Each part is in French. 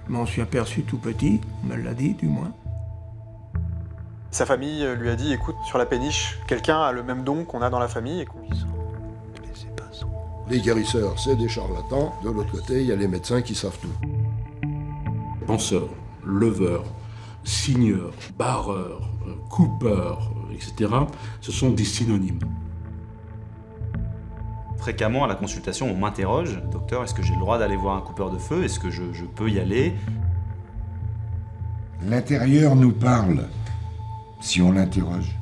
Je m'en suis aperçu tout petit, on me l'a dit du moins. Sa famille lui a dit, écoute, sur la péniche, quelqu'un a le même don qu'on a dans la famille. Et les guérisseurs, c'est des charlatans. De l'autre côté, il y a les médecins qui savent tout. Penseurs, leveurs, signeurs, barreurs, coupeurs, etc., ce sont des synonymes. Fréquemment, à la consultation, on m'interroge. Docteur, est-ce que j'ai le droit d'aller voir un coupeur de feu? Est-ce que je peux y aller? L'intérieur nous parle, si on l'interroge.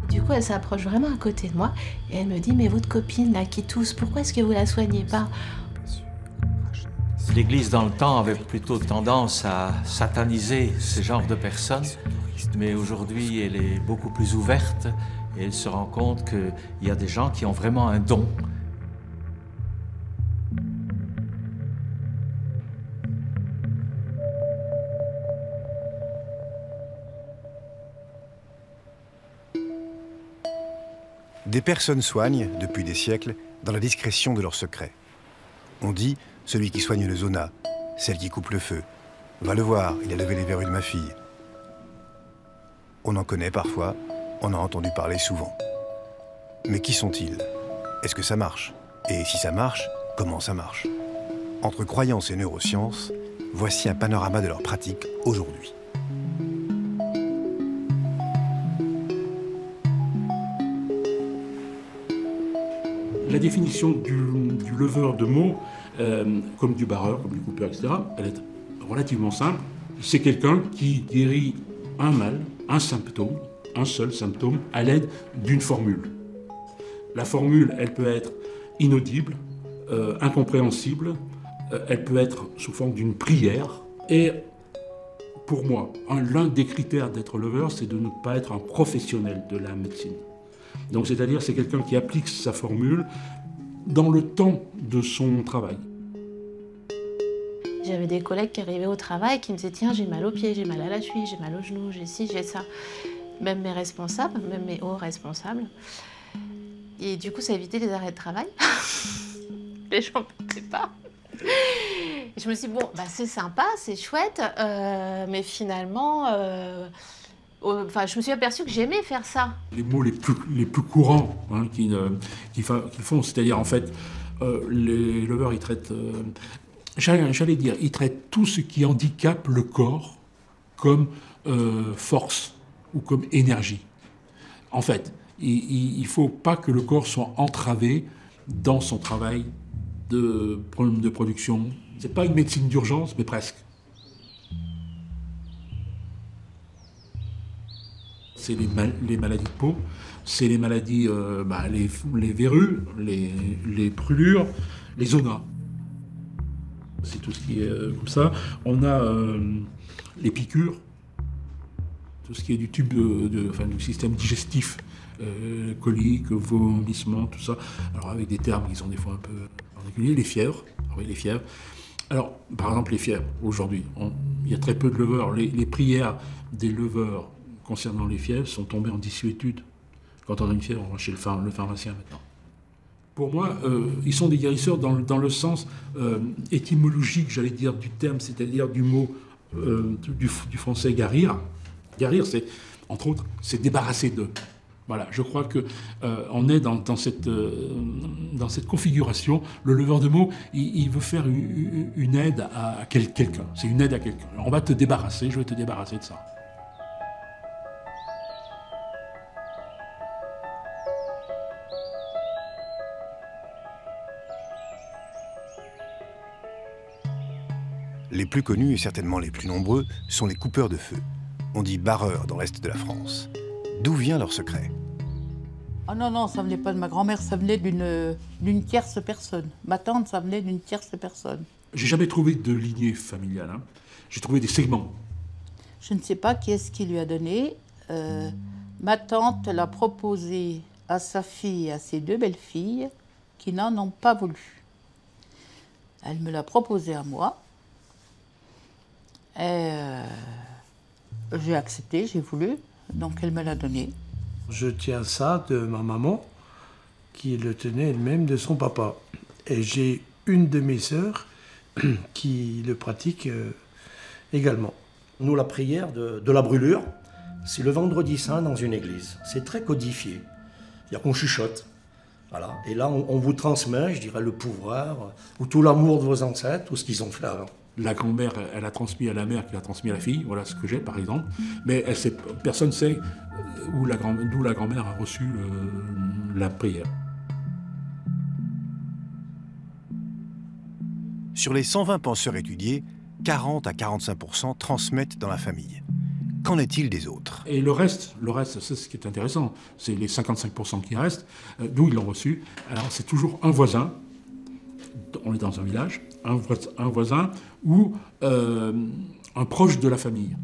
Du coup, elle s'approche vraiment à côté de moi et elle me dit « Mais votre copine, là, qui tousse, pourquoi est-ce que vous la soignez pas ?» L'Église, dans le temps, avait plutôt tendance à sataniser ce genre de personnes, mais aujourd'hui, elle est beaucoup plus ouverte et elle se rend compte qu'il y a des gens qui ont vraiment un don. Des personnes soignent, depuis des siècles, dans la discrétion de leurs secrets. On dit, celui qui soigne le zona, celle qui coupe le feu. Va le voir, il a levé les verrues de ma fille. On en connaît parfois, on a entendu parler souvent. Mais qui sont-ils? Est-ce que ça marche? Et si ça marche, comment ça marche? Entre croyance et neurosciences, voici un panorama de leur pratique aujourd'hui. La définition du leveur de mots, comme du barreur, comme du coupeur, etc., elle est relativement simple. C'est quelqu'un qui guérit un mal, un symptôme, un seul symptôme, à l'aide d'une formule. La formule, elle peut être inaudible, incompréhensible, elle peut être sous forme d'une prière. Et pour moi, l'un des critères d'être leveur, c'est de ne pas être un professionnel de la médecine. Donc, c'est-à-dire, c'est quelqu'un qui applique sa formule dans le temps de son travail. J'avais des collègues qui arrivaient au travail qui me disaient « Tiens, j'ai mal aux pieds, j'ai mal à la cheville, j'ai mal aux genoux, j'ai ci, j'ai ça. » Même mes responsables, même mes hauts responsables. Et du coup, ça évitait les arrêts de travail. Les gens ne pouvaient pas. Et je me suis dit, bon, bah, c'est sympa, c'est chouette, mais finalement, je me suis aperçue que j'aimais faire ça. Les mots les plus courants qu'ils font, c'est-à-dire en fait, les leveurs, ils traitent, j'allais dire, ils traitent tout ce qui handicape le corps comme force ou comme énergie. En fait, il ne faut pas que le corps soit entravé dans son travail de problème de production. Ce n'est pas une médecine d'urgence, mais presque. C'est les maladies de peau, c'est les maladies, les verrues, les brûlures, les zonas. C'est tout ce qui est comme ça. On a les piqûres, tout ce qui est du tube, du système digestif, colique, vomissement, tout ça. Alors avec des termes qui sont des fois un peu particuliers, les fièvres. Oui, les fièvres. Alors, par exemple, les fièvres, aujourd'hui, il y a très peu de leveurs. Les prières des leveurs concernant les fièvres sont tombées en désuétude. Quand on a une fièvre, on va chez le pharmacien maintenant. Pour moi, ils sont des guérisseurs dans le sens étymologique, j'allais dire, du terme, c'est-à-dire du mot du français guérir. Guérir, c'est, entre autres, c'est débarrasser d'eux. Voilà, je crois qu'on est dans cette configuration. Le leveur de mots, il veut faire une aide à quelqu'un. C'est une aide à quelqu'un. On va te débarrasser, je vais te débarrasser de ça. Les plus connus et certainement les plus nombreux sont les coupeurs de feu. On dit barreurs dans l'est de la France. D'où vient leur secret? Ah non, ça venait pas de ma grand-mère, ça venait d'une tierce personne. Ma tante, ça venait d'une tierce personne. J'ai jamais trouvé de lignée familiale. Hein. J'ai trouvé des segments. Je ne sais pas qui est-ce qui lui a donné. Ma tante l'a proposé à sa fille et à ses deux belles-filles qui n'en ont pas voulu. Elle me l'a proposé à moi. Et j'ai accepté, j'ai voulu. Donc elle me l'a donné. Je tiens ça de ma maman, qui le tenait elle-même de son papa. Et j'ai une de mes sœurs qui le pratique également. Nous, la prière de la brûlure, c'est le vendredi saint dans une église. C'est très codifié. C'est-à-dire qu'on chuchote. Voilà. Et là, on vous transmet, je dirais, le pouvoir, ou tout l'amour de vos ancêtres, ou ce qu'ils ont fait avant. La grand-mère, elle a transmis à la mère, qui a transmis à la fille, voilà ce que j'ai par exemple. Mais personne ne sait d'où la grand-mère a reçu la prière. Sur les 120 penseurs étudiés, 40 à 45% transmettent dans la famille. Qu'en est-il des autres? Et le reste, c'est ce qui est intéressant, c'est les 55% qui restent, d'où ils l'ont reçu. Alors c'est toujours un voisin, on est dans un village, un voisin ou un proche de la famille.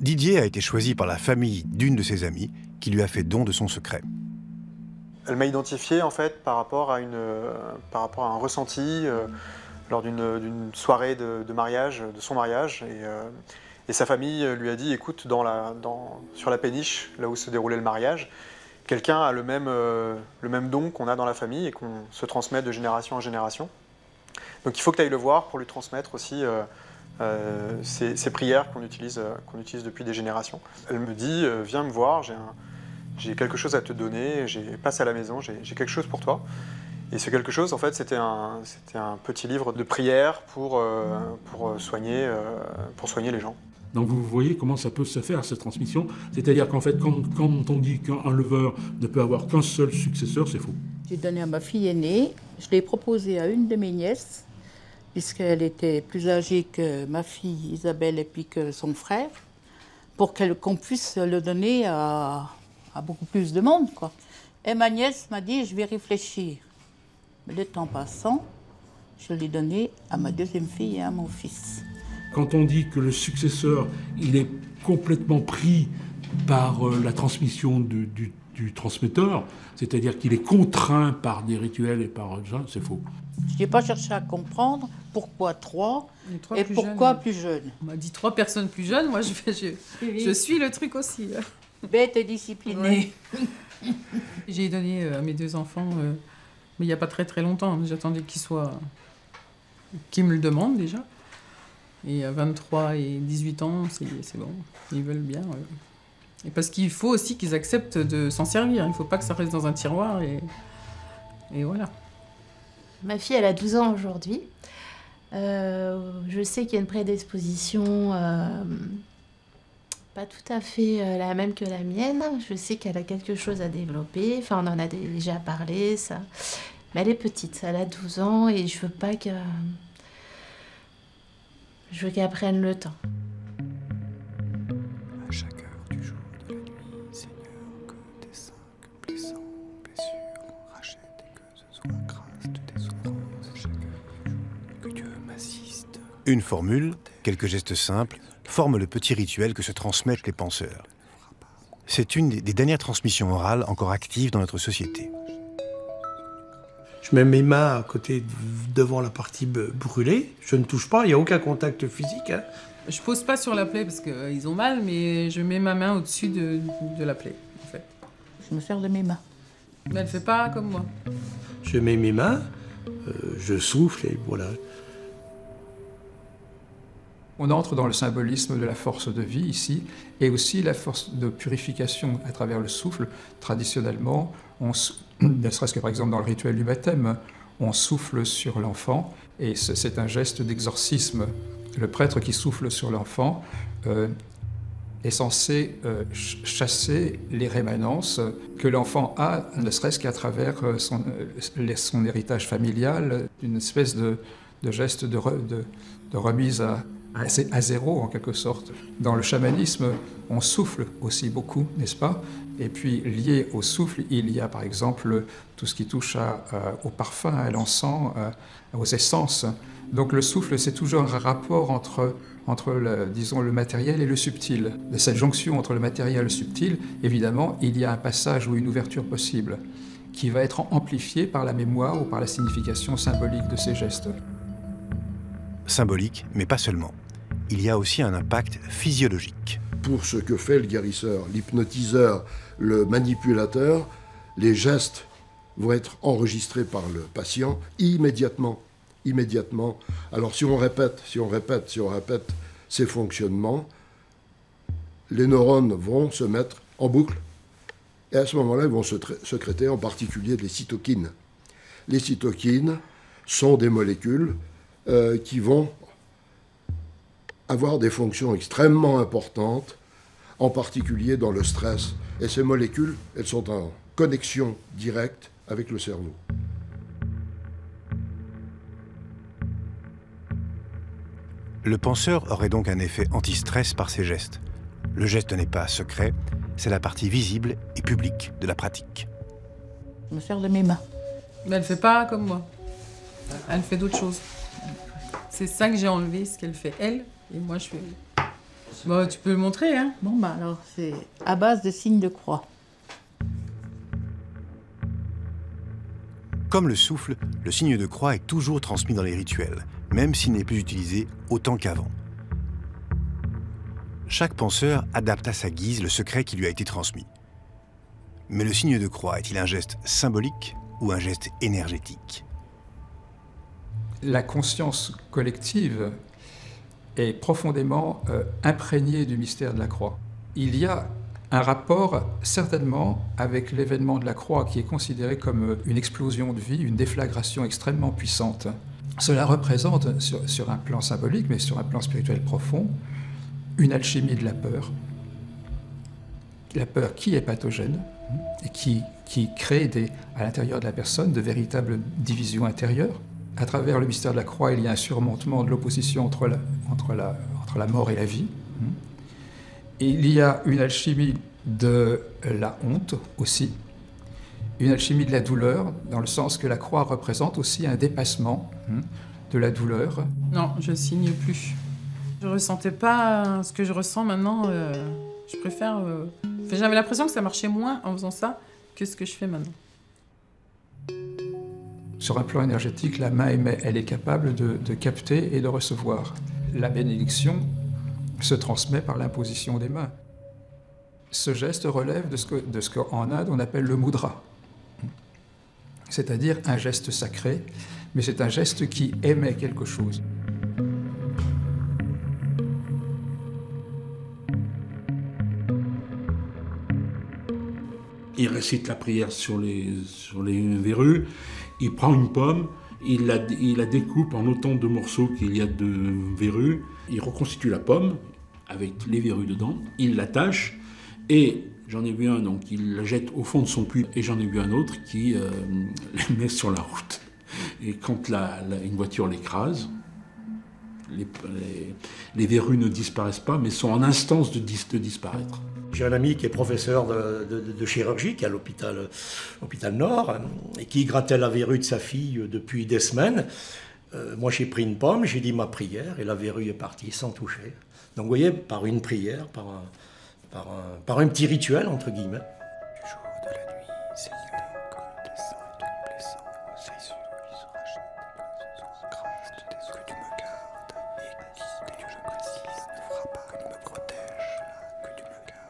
Didier a été choisi par la famille d'une de ses amies qui lui a fait don de son secret. Elle m'a identifié en fait par rapport à un ressenti lors d'une soirée de mariage, de son mariage. Et sa famille lui a dit, écoute, sur la péniche, là où se déroulait le mariage, quelqu'un a le même don qu'on a dans la famille et qu'on se transmet de génération en génération. Donc il faut que tu ailles le voir pour lui transmettre aussi ces prières qu'on utilise depuis des générations. Elle me dit, viens me voir, j'ai quelque chose à te donner, passe à la maison, j'ai quelque chose pour toi. Et ce quelque chose, en fait, c'était un petit livre de prières pour soigner les gens. Donc vous voyez comment ça peut se faire, cette transmission. C'est-à-dire qu'en fait, quand on dit qu'un leveur ne peut avoir qu'un seul successeur, c'est faux. J'ai donné à ma fille aînée, je l'ai proposé à une de mes nièces, puisqu'elle était plus âgée que ma fille Isabelle et puis que son frère, pour qu'on puisse le donner à beaucoup plus de monde, quoi. Et ma nièce m'a dit, je vais réfléchir. Mais le temps passant, je l'ai donné à ma deuxième fille et à mon fils. Quand on dit que le successeur, il est complètement pris par la transmission du transmetteur, c'est-à-dire qu'il est contraint par des rituels et par ça, c'est faux. Je n'ai pas cherché à comprendre pourquoi 3 et pourquoi plus jeunes. On m'a dit 3 personnes plus jeunes, moi je suis le truc aussi. Bête et disciplinée. Ouais. J'ai donné à mes 2 enfants, mais il n'y a pas très très longtemps. J'attendais qu'ils me le demandent déjà. Et à 23 et 18 ans, c'est bon, ils veulent bien. Et parce qu'il faut aussi qu'ils acceptent de s'en servir. Il ne faut pas que ça reste dans un tiroir et voilà. Ma fille, elle a 12 ans aujourd'hui. Je sais qu'il y a une prédisposition pas tout à fait la même que la mienne. Je sais qu'elle a quelque chose à développer. Enfin, on en a déjà parlé, ça. Mais elle est petite, elle a 12 ans et je veux pas que... Je veux qu'elle prenne le temps. À chaque heure du jour, de la nuit, Seigneur, que tes saints, que blessants, blessures, rachète et que ce soit grâce de tes souffrances. À chaque heure du jour, que Dieu m'assiste. Une formule, quelques gestes simples, forment le petit rituel que se transmettent les penseurs. C'est une des dernières transmissions orales encore actives dans notre société. Je mets mes mains à côté, devant la partie brûlée. Je ne touche pas, il n'y a aucun contact physique. Hein. Je pose pas sur la plaie parce qu'ils ont mal, mais je mets ma main au-dessus de la plaie, en fait. Je me sers de mes mains. Mais elle fait pas comme moi. Je mets mes mains, je souffle et voilà. On entre dans le symbolisme de la force de vie ici, et aussi la force de purification à travers le souffle. Traditionnellement, ne serait-ce que par exemple dans le rituel du baptême, on souffle sur l'enfant, et c'est un geste d'exorcisme. Le prêtre qui souffle sur l'enfant est censé chasser les rémanences que l'enfant a, ne serait-ce qu'à travers son héritage familial, une espèce de geste de remise à zéro, en quelque sorte. Dans le chamanisme, on souffle aussi beaucoup, n'est-ce pas? Et puis, lié au souffle, il y a par exemple tout ce qui touche au parfum, à l'encens, aux essences. Donc le souffle, c'est toujours un rapport entre le matériel et le subtil. De cette jonction entre le matériel et le subtil, évidemment, il y a un passage ou une ouverture possible qui va être amplifiée par la mémoire ou par la signification symbolique de ces gestes. Symbolique, mais pas seulement. Il y a aussi un impact physiologique. Pour ce que fait le guérisseur, l'hypnotiseur, le manipulateur, les gestes vont être enregistrés par le patient immédiatement. immédiatement. Alors si on répète ces fonctionnements, les neurones vont se mettre en boucle. Et à ce moment-là, ils vont sécréter en particulier des cytokines. Les cytokines sont des molécules qui vont avoir des fonctions extrêmement importantes, en particulier dans le stress. Et ces molécules, elles sont en connexion directe avec le cerveau. Le penseur aurait donc un effet anti-stress par ses gestes. Le geste n'est pas secret, c'est la partie visible et publique de la pratique. Je me sers de mes mains. Mais elle fait pas comme moi. Elle fait d'autres choses. C'est ça que j'ai enlevé, ce qu'elle fait elle, et moi je fais... Bon, tu peux le montrer, hein. Bon, bah alors, c'est à base de signes de croix. Comme le souffle, le signe de croix est toujours transmis dans les rituels, même s'il n'est plus utilisé autant qu'avant. Chaque penseur adapte à sa guise le secret qui lui a été transmis. Mais le signe de croix est-il un geste symbolique ou un geste énergétique? La conscience collective est profondément imprégnée du mystère de la croix. Il y a un rapport certainement avec l'événement de la croix qui est considéré comme une explosion de vie, une déflagration extrêmement puissante. Cela représente, sur un plan symbolique, mais sur un plan spirituel profond, une alchimie de la peur qui est pathogène et qui crée à l'intérieur de la personne de véritables divisions intérieures. À travers le mystère de la croix, il y a un surmontement de l'opposition entre la mort et la vie. Et il y a une alchimie de la honte aussi, une alchimie de la douleur, dans le sens que la croix représente aussi un dépassement de la douleur. Non, je signe plus. Je ressentais pas ce que je ressens maintenant. Je préfère... J'avais l'impression que ça marchait moins en faisant ça que ce que je fais maintenant. Sur un plan énergétique, la main elle est capable de capter et de recevoir. La bénédiction se transmet par l'imposition des mains. Ce geste relève de ce qu'en Inde on appelle le mudra, c'est-à-dire un geste sacré, mais c'est un geste qui émet quelque chose. Il récite la prière sur les verrues, il prend une pomme, il la découpe en autant de morceaux qu'il y a de verrues, il reconstitue la pomme avec les verrues dedans, il l'attache, et j'en ai vu un, donc il la jette au fond de son puits, et j'en ai vu un autre qui la met sur la route. Et quand une voiture l'écrase, les verrues ne disparaissent pas, mais sont en instance de disparaître. J'ai un ami qui est professeur de chirurgie, qui est à l'hôpital Nord, et qui grattait la verrue de sa fille depuis des semaines. Moi, j'ai pris une pomme, j'ai dit ma prière, et la verrue est partie sans toucher. Donc, vous voyez, par une prière, par un petit rituel, entre guillemets.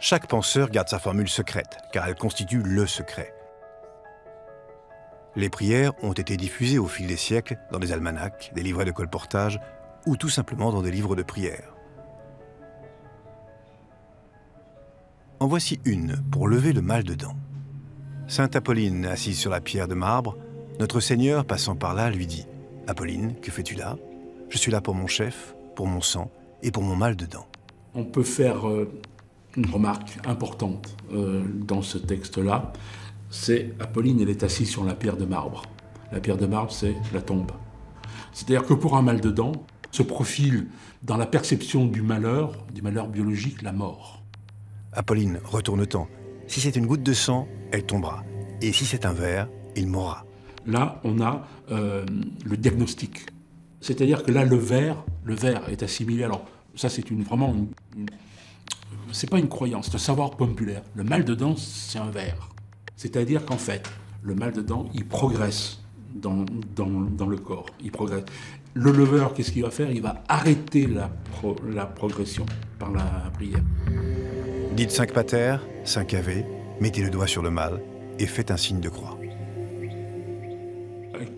Chaque penseur garde sa formule secrète, car elle constitue le secret. Les prières ont été diffusées au fil des siècles dans des almanachs, des livrets de colportage ou tout simplement dans des livres de prières. En voici une pour lever le mal de dents. Sainte Apolline, assise sur la pierre de marbre, notre Seigneur, passant par là, lui dit « Apolline, que fais-tu là? Je suis là pour mon chef, pour mon sang et pour mon mal de dents. » On peut faire une remarque importante dans ce texte-là, c'est Apolline, elle est assise sur la pierre de marbre. La pierre de marbre, c'est la tombe. C'est-à-dire que pour un mal de dents, se profile dans la perception du malheur biologique, la mort. Apolline, retourne-t'en. Si c'est une goutte de sang, elle tombera. Et si c'est un verre, il mourra. Là, on a le diagnostic. C'est-à-dire que là, le verre est assimilé. Alors, ça, c'est c'est pas une croyance, c'est un savoir populaire. Le mal de dents, c'est un verre. C'est-à-dire qu'en fait, le mal de dents, il progresse dans le corps. Il progresse. Le leveur, qu'est-ce qu'il va faire? Il va arrêter la progression par la prière. Dites 5 pater, 5 ave, mettez le doigt sur le mal et faites un signe de croix.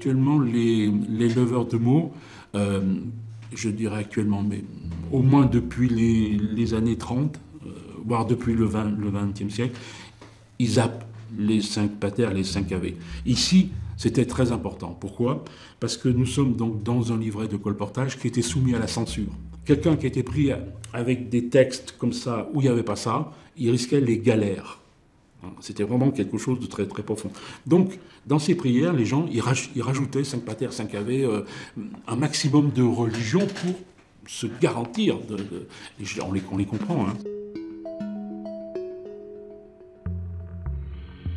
Actuellement, les leveurs de mots, je dirais actuellement, mais au moins depuis les années 30, voire depuis le 20e siècle, ils zappent les 5 pater, les 5 ave. Ici, c'était très important. Pourquoi? Parce que nous sommes donc dans un livret de colportage qui était soumis à la censure. Quelqu'un qui était pris avec des textes comme ça, où il n'y avait pas ça, il risquait les galères. C'était vraiment quelque chose de très, très profond. Donc, dans ces prières, les gens, ils rajoutaient 5 pater, 5 ave, un maximum de religion pour se garantir. On les comprend. Hein.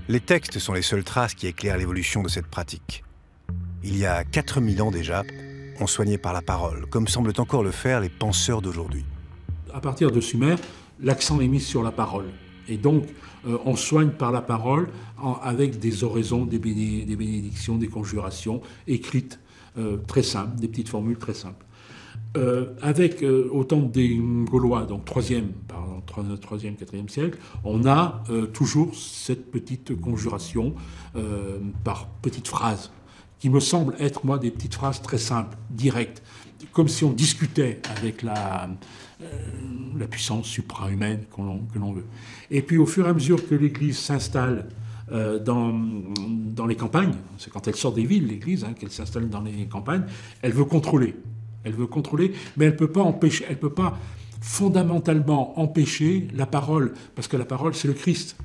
Les textes sont les seules traces qui éclairent l'évolution de cette pratique. Il y a 4000 ans déjà, on soignait par la parole, comme semblent encore le faire les penseurs d'aujourd'hui. À partir de Sumer, l'accent est mis sur la parole. Et donc, on soigne par la parole avec des oraisons, des bénédictions, des conjurations écrites, très simples, des petites formules très simples. Avec au temps des Gaulois, donc 3e, 4e siècle, on a toujours cette petite conjuration par petites phrases, qui me semblent être, moi, des petites phrases très simples, directes, comme si on discutait avec la puissance supra-humaine que l'on veut. Et puis, au fur et à mesure que l'Église s'installe dans les campagnes, c'est quand elle sort des villes, l'Église, qu'elle s'installe dans les campagnes, elle veut contrôler. Elle veut contrôler, mais elle ne peut pas empêcher, elle peut pas fondamentalement empêcher la parole, parce que la parole, c'est le Christ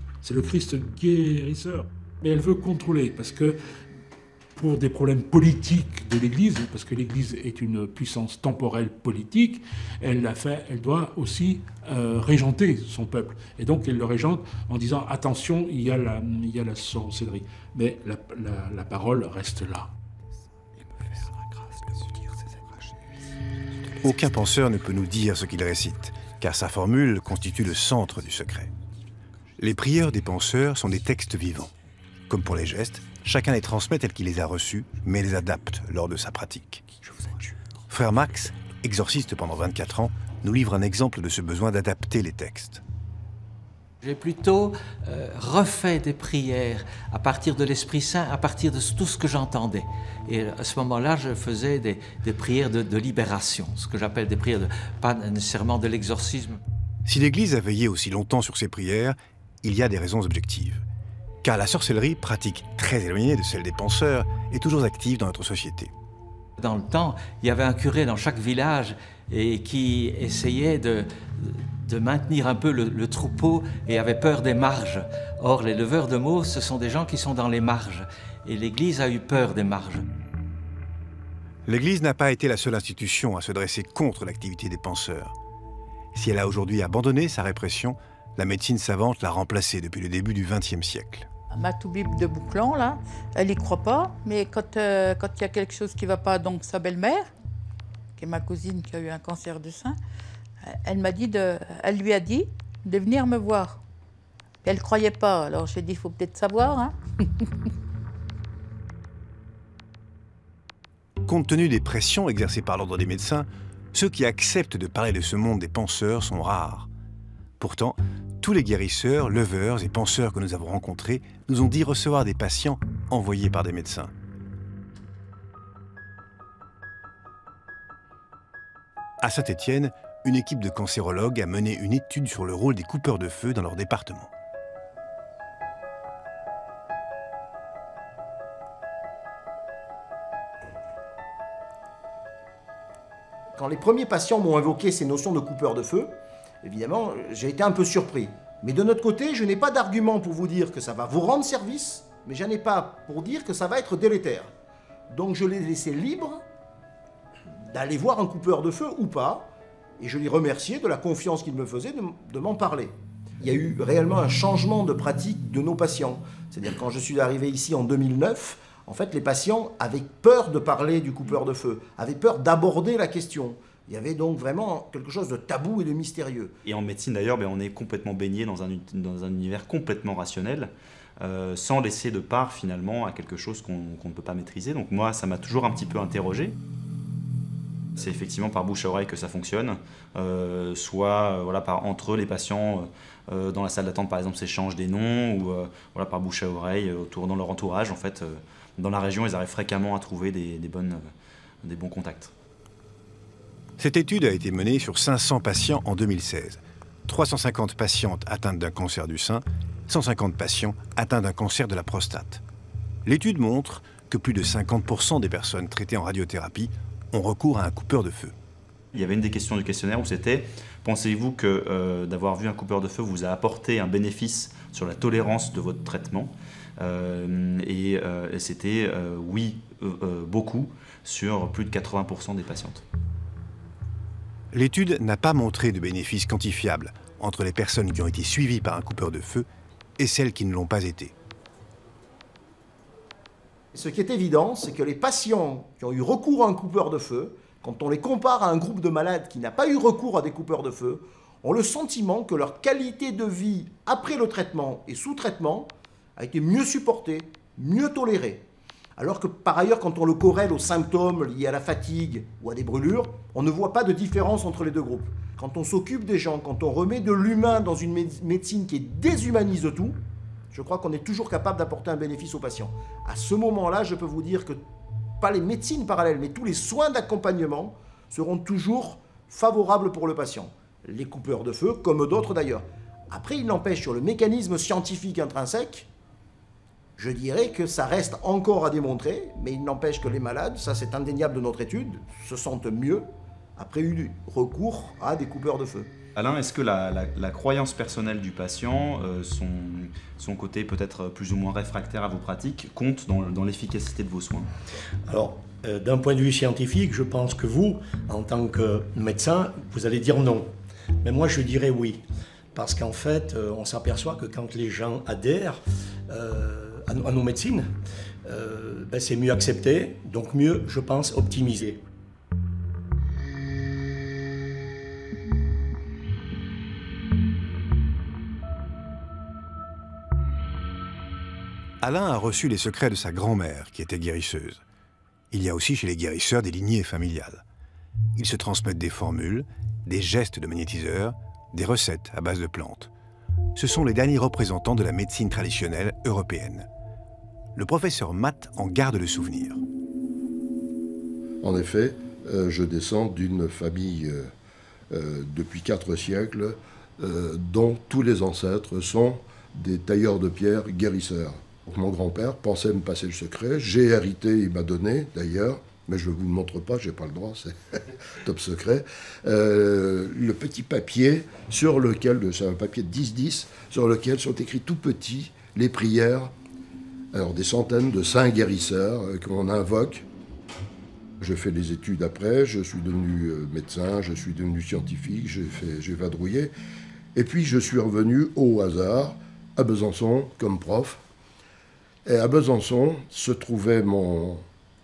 guérisseur. Mais elle veut contrôler, parce que pour des problèmes politiques de l'Église, parce que l'Église est une puissance temporelle politique, elle doit aussi régenter son peuple. Et donc elle le régente en disant « Attention, il y a la sorcellerie ». Mais la parole reste là. Aucun penseur ne peut nous dire ce qu'il récite, car sa formule constitue le centre du secret. Les prières des penseurs sont des textes vivants. Comme pour les gestes, chacun les transmet tels qu'il les a reçus, mais les adapte lors de sa pratique. Frère Max, exorciste pendant 24 ans, nous livre un exemple de ce besoin d'adapter les textes. J'ai plutôt refait des prières à partir de l'Esprit Saint, à partir de tout ce que j'entendais. Et à ce moment-là, je faisais des prières de libération, ce que j'appelle des prières, pas nécessairement de l'exorcisme. Si l'Église a veillé aussi longtemps sur ces prières, il y a des raisons objectives. Car la sorcellerie, pratique très éloignée de celle des penseurs, est toujours active dans notre société. Dans le temps, il y avait un curé dans chaque village et qui essayait de maintenir un peu le troupeau et avait peur des marges. Or, les leveurs de mots, ce sont des gens qui sont dans les marges. Et l'Église a eu peur des marges. L'Église n'a pas été la seule institution à se dresser contre l'activité des penseurs. Si elle a aujourd'hui abandonné sa répression, la médecine savante l'a remplacée depuis le début du XXe siècle. Ma toubib de Bouclan, là, elle n'y croit pas, mais quand il y a quelque chose qui ne va pas, donc sa belle-mère, qui est ma cousine qui a eu un cancer du sein, elle lui a dit de venir me voir. Elle ne croyait pas, alors j'ai dit, il faut peut-être savoir. Hein. Compte tenu des pressions exercées par l'ordre des médecins, ceux qui acceptent de parler de ce monde des penseurs sont rares. Pourtant, tous les guérisseurs, leveurs et penseurs que nous avons rencontrés nous ont dit recevoir des patients envoyés par des médecins. À Saint-Étienne, une équipe de cancérologues a mené une étude sur le rôle des coupeurs de feu dans leur département. Quand les premiers patients m'ont invoqué ces notions de coupeurs de feu, évidemment, j'ai été un peu surpris. Mais de notre côté, je n'ai pas d'argument pour vous dire que ça va vous rendre service, mais je n'en ai pas pour dire que ça va être délétère. Donc je les laissais libres d'aller voir un coupeur de feu ou pas, et je les remerciais de la confiance qu'ils me faisaient de m'en parler. Il y a eu réellement un changement de pratique de nos patients. C'est-à-dire quand je suis arrivé ici en 2009, en fait, les patients avaient peur de parler du coupeur de feu, avaient peur d'aborder la question. Il y avait donc vraiment quelque chose de tabou et de mystérieux. Et en médecine d'ailleurs, on est complètement baigné dans un univers complètement rationnel, sans laisser de part finalement à quelque chose qu'on ne peut pas maîtriser. Donc moi, ça m'a toujours un petit peu interrogé. C'est effectivement par bouche à oreille que ça fonctionne, soit voilà, entre les patients dans la salle d'attente par exemple s'échangent des noms, ou voilà, par bouche à oreille dans leur entourage en fait. dans la région, ils arrivent fréquemment à trouver des bons contacts. Cette étude a été menée sur 500 patients en 2016. 350 patientes atteintes d'un cancer du sein, 150 patients atteints d'un cancer de la prostate. L'étude montre que plus de 50% des personnes traitées en radiothérapie ont recours à un coupeur de feu. Il y avait une des questions du questionnaire où c'était « Pensez-vous que d'avoir vu un coupeur de feu vous a apporté un bénéfice sur la tolérance de votre traitement ?» Et c'était oui, beaucoup, sur plus de 80% des patientes. L'étude n'a pas montré de bénéfices quantifiables entre les personnes qui ont été suivies par un coupeur de feu et celles qui ne l'ont pas été. Ce qui est évident, c'est que les patients qui ont eu recours à un coupeur de feu, quand on les compare à un groupe de malades qui n'a pas eu recours à des coupeurs de feu, ont le sentiment que leur qualité de vie après le traitement et sous traitement a été mieux supportée, mieux tolérée. Alors que par ailleurs, quand on le corrèle aux symptômes liés à la fatigue ou à des brûlures, on ne voit pas de différence entre les deux groupes. Quand on s'occupe des gens, quand on remet de l'humain dans une médecine qui déshumanise tout, je crois qu'on est toujours capable d'apporter un bénéfice aux patients. À ce moment-là, je peux vous dire que pas les médecines parallèles, mais tous les soins d'accompagnement seront toujours favorables pour le patient. Les coupeurs de feu, comme d'autres d'ailleurs. Après, il n'empêche, sur le mécanisme scientifique intrinsèque, je dirais que ça reste encore à démontrer, mais il n'empêche que les malades, ça c'est indéniable de notre étude, se sentent mieux après eu recours à des coupeurs de feu. Alain, est-ce que la croyance personnelle du patient, son côté peut-être plus ou moins réfractaire à vos pratiques, compte dans l'efficacité de vos soins? Alors, d'un point de vue scientifique, je pense que vous, en tant que médecin, vous allez dire non. Mais moi, je dirais oui. Parce qu'en fait, on s'aperçoit que quand les gens adhèrent à nos médecines, c'est mieux accepté, donc mieux, je pense, optimisé. Alain a reçu les secrets de sa grand-mère, qui était guérisseuse. Il y a aussi chez les guérisseurs des lignées familiales. Ils se transmettent des formules, des gestes de magnétiseurs, des recettes à base de plantes. Ce sont les derniers représentants de la médecine traditionnelle européenne. Le professeur Matt en garde le souvenir. En effet, je descends d'une famille depuis 4 siècles dont tous les ancêtres sont des tailleurs de pierre guérisseurs. Donc, mon grand-père pensait me passer le secret. J'ai hérité, il m'a donné d'ailleurs, mais je ne vous le montre pas, je n'ai pas le droit, c'est top secret. Le petit papier sur lequel, c'est un papier de 10-10, sur lequel sont écrits tout petits les prières. Alors des centaines de saints guérisseurs qu'on invoque. Je fais des études après, je suis devenu médecin, je suis devenu scientifique, j'ai vadrouillé. Et puis je suis revenu au hasard à Besançon comme prof. Et à Besançon se trouvait mon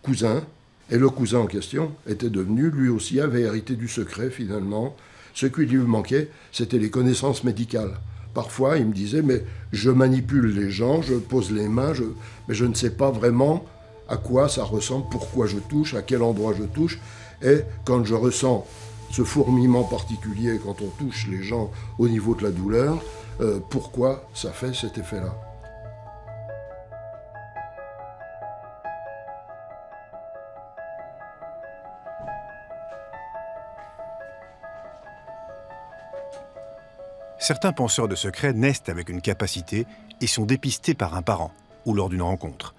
cousin, et le cousin en question était devenu, lui aussi avait hérité du secret finalement. Ce qui lui manquait, c'était les connaissances médicales. Parfois, il me disait, mais je manipule les gens, je pose les mains, mais je ne sais pas vraiment à quoi ça ressemble, pourquoi je touche, à quel endroit je touche. Et quand je ressens ce fourmillement particulier, quand on touche les gens au niveau de la douleur, pourquoi ça fait cet effet-là? Certains penseurs de secrets naissent avec une capacité et sont dépistés par un parent ou lors d'une rencontre.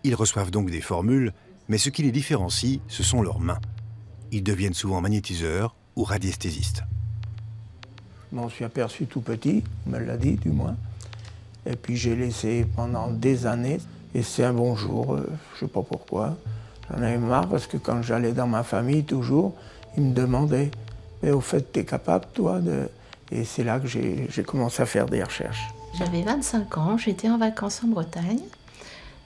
Ils reçoivent donc des formules, mais ce qui les différencie, ce sont leurs mains. Ils deviennent souvent magnétiseurs ou radiesthésistes. Je m'en suis aperçu tout petit, on me l'a dit du moins. Et puis j'ai laissé pendant des années. Et c'est un bon jour, je ne sais pas pourquoi. J'en avais marre parce que quand j'allais dans ma famille, toujours, ils me demandaient « Mais au fait, tu es capable, toi, de... » Et c'est là que j'ai commencé à faire des recherches. J'avais 25 ans, j'étais en vacances en Bretagne.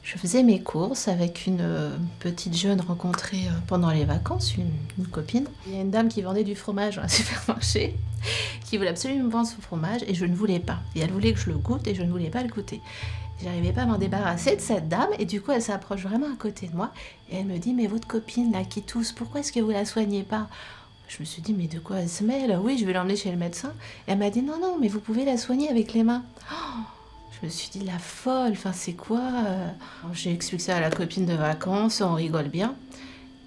Je faisais mes courses avec une petite jeune rencontrée pendant les vacances, une copine. Il y a une dame qui vendait du fromage dans un supermarché, qui voulait absolument me vendre son fromage et je ne voulais pas. Et elle voulait que je le goûte et je ne voulais pas le goûter. J'arrivais pas à m'en débarrasser de cette dame et du coup elle s'approche vraiment à côté de moi et elle me dit « Mais votre copine là qui tousse, pourquoi est-ce que vous la soignez pas ?» Je me suis dit, mais de quoi elle se mêle? Oui, je vais l'emmener chez le médecin. Et elle m'a dit, non, non, mais vous pouvez la soigner avec les mains. Oh, je Je me suis dit, la folle, enfin c'est quoi J'ai expliqué ça à la copine de vacances, on rigole bien.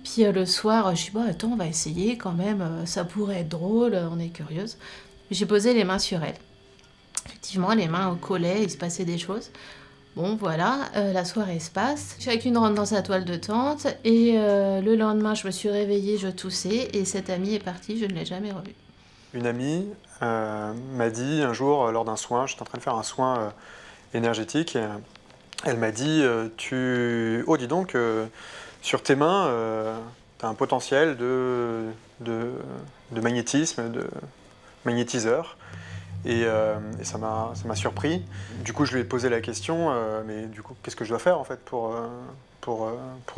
Puis le soir, je dis, bon, attends, on va essayer quand même, ça pourrait être drôle, on est curieuse. J'ai posé les mains sur elle. Effectivement, les mains collaient, il se passait des choses. Bon, voilà, la soirée se passe. Chacune rentre dans sa toile de tente. Et le lendemain, je me suis réveillée, je toussais. Et cette amie est partie, je ne l'ai jamais revue. Une amie m'a dit un jour, lors d'un soin, j'étais en train de faire un soin énergétique, et, elle m'a dit oh, dis donc, sur tes mains, tu as un potentiel de magnétisme, de magnétiseur. Et ça m'a surpris. Du coup, je lui ai posé la question, mais du coup, qu'est-ce que je dois faire en fait pour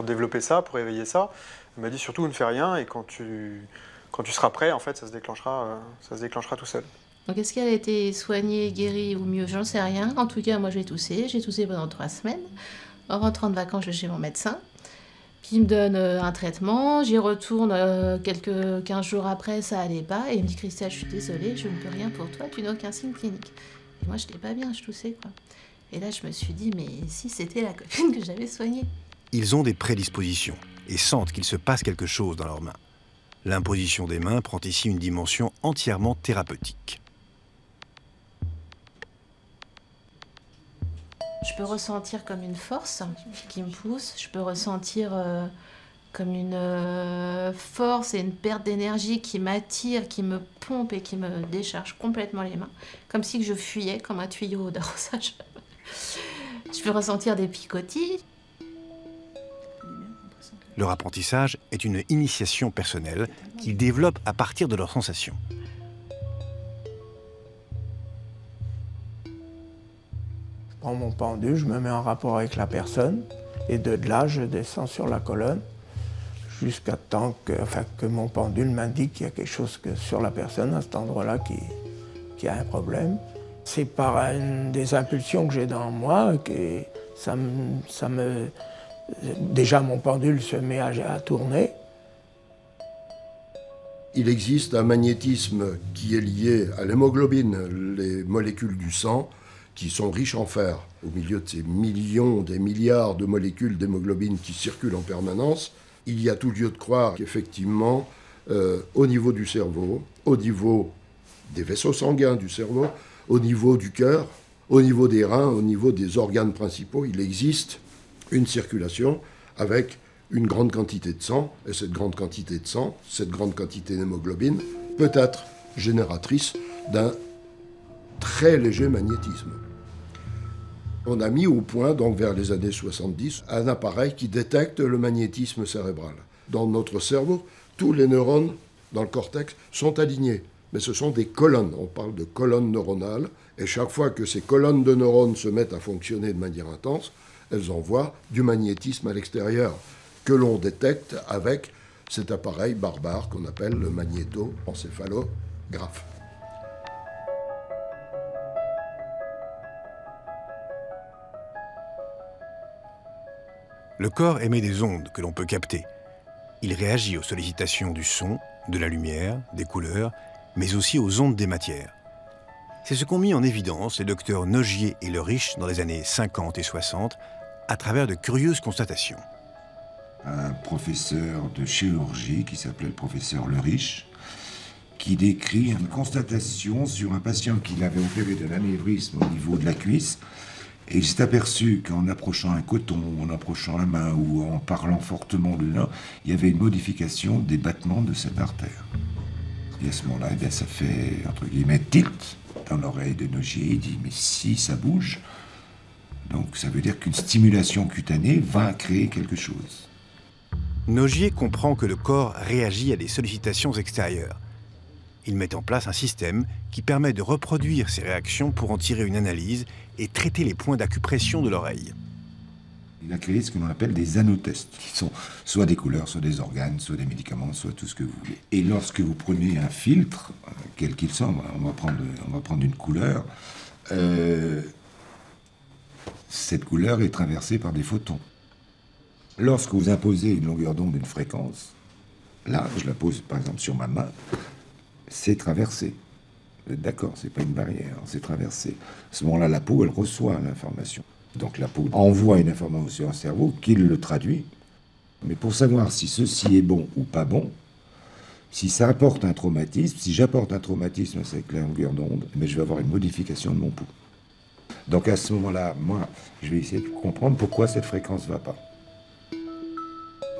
développer ça, pour éveiller ça? Elle m'a dit surtout ne fais rien et quand tu seras prêt, en fait, ça se déclenchera tout seul. Donc est-ce qu'elle a été soignée, guérie ou mieux? J'en sais rien. En tout cas, moi j'ai toussé pendant 3 semaines. En rentrant de vacances, je vais chez mon médecin. Puis il me donne un traitement, j'y retourne 15 jours après, ça allait pas, et il me dit, Christelle, je suis désolée, je ne peux rien pour toi, tu n'as aucun signe clinique. Et moi, je n'étais pas bien, je toussais, quoi. Et là, je me suis dit, mais si c'était la copine que j'avais soignée. Ils ont des prédispositions et sentent qu'il se passe quelque chose dans leurs mains. L'imposition des mains prend ici une dimension entièrement thérapeutique. Je peux ressentir comme une force qui me pousse, je peux ressentir comme une force et une perte d'énergie qui m'attire, qui me pompe et qui me décharge complètement les mains, comme si je fuyais comme un tuyau d'arrosage. Je peux ressentir des picotis. Leur apprentissage est une initiation personnelle qu'ils développent à partir de leurs sensations. Je prends mon pendule, je me mets en rapport avec la personne et de là, je descends sur la colonne jusqu'à temps que mon pendule m'indique qu'il y a quelque chose sur la personne à cet endroit-là qui a un problème. C'est par des impulsions que j'ai dans moi que déjà mon pendule se met à tourner. Il existe un magnétisme qui est lié à l'hémoglobine, les molécules du sang, qui sont riches en fer. Au milieu de ces millions, des milliards de molécules d'hémoglobine qui circulent en permanence, il y a tout lieu de croire qu'effectivement, au niveau du cerveau, au niveau des vaisseaux sanguins du cerveau, au niveau du cœur, au niveau des reins, au niveau des organes principaux, il existe une circulation avec une grande quantité de sang, et cette grande quantité de sang, cette grande quantité d'hémoglobine, peut être génératrice d'un très léger magnétisme. On a mis au point, donc vers les années 70, un appareil qui détecte le magnétisme cérébral. Dans notre cerveau, tous les neurones dans le cortex sont alignés, mais ce sont des colonnes, on parle de colonnes neuronales, et chaque fois que ces colonnes de neurones se mettent à fonctionner de manière intense, elles envoient du magnétisme à l'extérieur, que l'on détecte avec cet appareil barbare qu'on appelle le magnétoencéphalographe. Le corps émet des ondes que l'on peut capter. Il réagit aux sollicitations du son, de la lumière, des couleurs, mais aussi aux ondes des matières. C'est ce qu'ont mis en évidence les docteurs Nogier et Le Riche dans les années 50 et 60, à travers de curieuses constatations. Un professeur de chirurgie qui s'appelait le professeur Le Riche, qui décrit une constatation sur un patient qu'il avait opéré de l'anévrisme au niveau de la cuisse. Et il s'est aperçu qu'en approchant un coton, en approchant la main ou en parlant fortement de là, il y avait une modification des battements de cette artère. Et à ce moment-là, eh bien, ça fait, entre guillemets, tilt dans l'oreille de Nogier. Il dit, mais si ça bouge, donc ça veut dire qu'une stimulation cutanée va créer quelque chose. Nogier comprend que le corps réagit à des sollicitations extérieures. Il met en place un système qui permet de reproduire ces réactions pour en tirer une analyse et traiter les points d'acupression de l'oreille. Il a créé ce que l'on appelle des anotests, qui sont soit des couleurs, soit des organes, soit des médicaments, soit tout ce que vous voulez. Et lorsque vous prenez un filtre, quel qu'il soit, on va prendre une couleur, cette couleur est traversée par des photons. Lorsque vous imposez une longueur d'onde d'une fréquence, là, je la pose par exemple sur ma main, c'est traversé Vous êtes d'accord, c'est pas une barrière, c'est traversé. À ce moment-là, la peau, elle reçoit l'information. Donc la peau envoie une information au cerveau qui le traduit. Mais pour savoir si ceci est bon ou pas bon, si ça apporte un traumatisme, si j'apporte un traumatisme à cette longueur d'onde, mais je vais avoir une modification de mon pouls. Donc à ce moment-là, moi, je vais essayer de comprendre pourquoi cette fréquence ne va pas.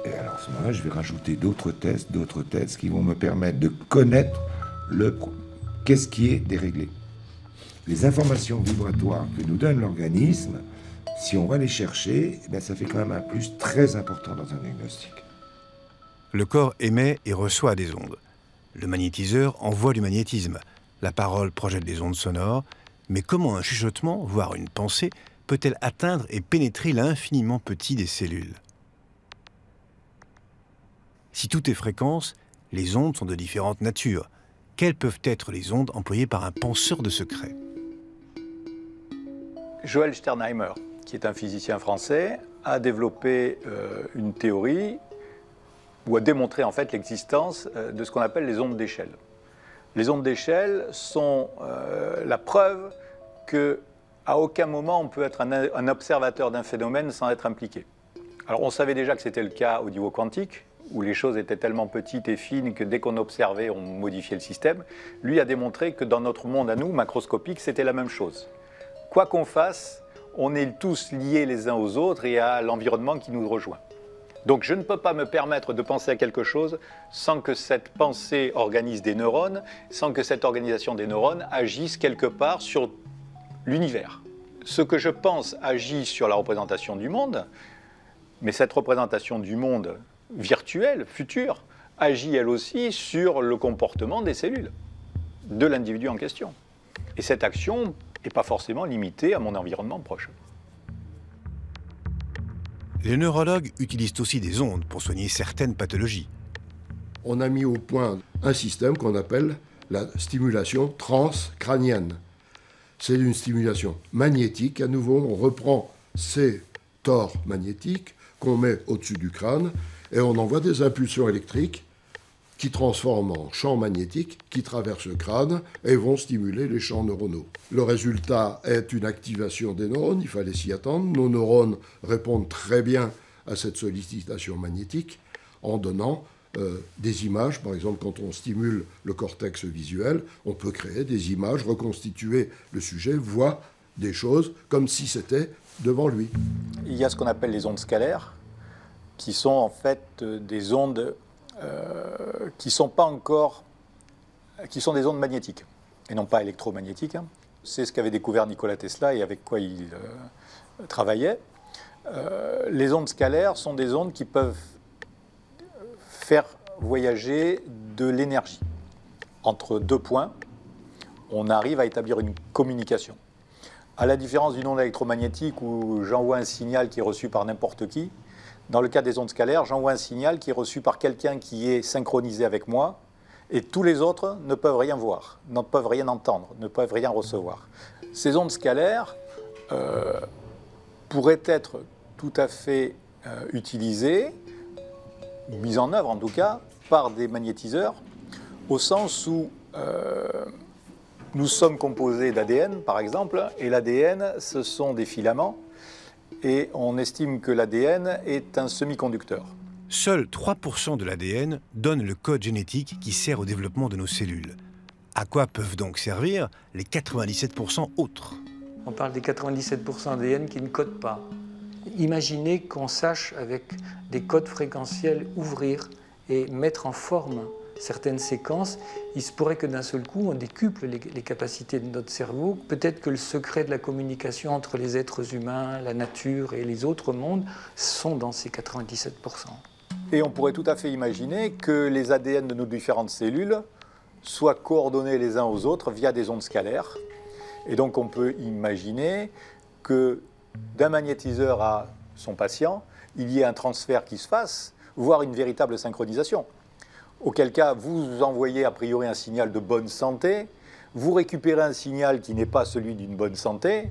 Et alors à ce moment-là, je vais rajouter d'autres tests qui vont me permettre de connaître qu'est-ce qui est déréglé. Les informations vibratoires que nous donne l'organisme, si on va les chercher, eh bien, ça fait quand même un plus très important dans un diagnostic. Le corps émet et reçoit des ondes. Le magnétiseur envoie du magnétisme. La parole projette des ondes sonores. Mais comment un chuchotement, voire une pensée, peut-elle atteindre et pénétrer l'infiniment petit des cellules? Si tout est fréquence, les ondes sont de différentes natures. Quelles peuvent être les ondes employées par un penseur de secret? Joël Sternheimer, qui est un physicien français, a développé une théorie ou a démontré en fait l'existence de ce qu'on appelle les ondes d'échelle. Les ondes d'échelle sont la preuve qu'à aucun moment on peut être un observateur d'un phénomène sans être impliqué. Alors on savait déjà que c'était le cas au niveau quantique, où les choses étaient tellement petites et fines que dès qu'on observait, on modifiait le système. Lui a démontré que dans notre monde à nous, macroscopique, c'était la même chose. Quoi qu'on fasse, on est tous liés les uns aux autres et à l'environnement qui nous rejoint. Donc je ne peux pas me permettre de penser à quelque chose sans que cette pensée organise des neurones, sans que cette organisation des neurones agisse quelque part sur l'univers. Ce que je pense agit sur la représentation du monde, mais cette représentation du monde virtuelle, future, agit elle aussi sur le comportement des cellules de l'individu en question. Et cette action n'est pas forcément limitée à mon environnement proche. Les neurologues utilisent aussi des ondes pour soigner certaines pathologies. On a mis au point un système qu'on appelle la stimulation transcrânienne. C'est une stimulation magnétique. À nouveau, on reprend ces tores magnétiques qu'on met au-dessus du crâne et on envoie des impulsions électriques qui transforment en champs magnétiques qui traversent le crâne et vont stimuler les champs neuronaux. Le résultat est une activation des neurones, il fallait s'y attendre. Nos neurones répondent très bien à cette sollicitation magnétique en donnant des images. Par exemple, quand on stimule le cortex visuel, on peut créer des images, reconstituer le sujet, voit des choses comme si c'était devant lui. Il y a ce qu'on appelle les ondes scalaires, qui sont en fait des ondes qui sont des ondes magnétiques et non pas électromagnétiques. C'est ce qu'avait découvert Nikola Tesla et avec quoi il travaillait. Les ondes scalaires sont des ondes qui peuvent faire voyager de l'énergie. Entre deux points, on arrive à établir une communication. À la différence d'une onde électromagnétique où j'envoie un signal qui est reçu par n'importe qui, dans le cas des ondes scalaires, j'envoie un signal qui est reçu par quelqu'un qui est synchronisé avec moi et tous les autres ne peuvent rien voir, ne peuvent rien entendre, ne peuvent rien recevoir. Ces ondes scalaires pourraient être tout à fait utilisées, mises en œuvre en tout cas, par des magnétiseurs, au sens où nous sommes composés d'ADN par exemple, et l'ADN ce sont des filaments, et on estime que l'ADN est un semi-conducteur. Seuls 3% de l'ADN donne le code génétique qui sert au développement de nos cellules. À quoi peuvent donc servir les 97% autres? On parle des 97% ADN qui ne codent pas. Imaginez qu'on sache avec des codes fréquentiels ouvrir et mettre en forme certaines séquences, il se pourrait que d'un seul coup on décuple les capacités de notre cerveau. Peut-être que le secret de la communication entre les êtres humains, la nature et les autres mondes sont dans ces 97%. Et on pourrait tout à fait imaginer que les ADN de nos différentes cellules soient coordonnés les uns aux autres via des ondes scalaires. Et donc on peut imaginer que d'un magnétiseur à son patient, il y ait un transfert qui se fasse, voire une véritable synchronisation. Auquel cas, vous envoyez a priori un signal de bonne santé, vous récupérez un signal qui n'est pas celui d'une bonne santé,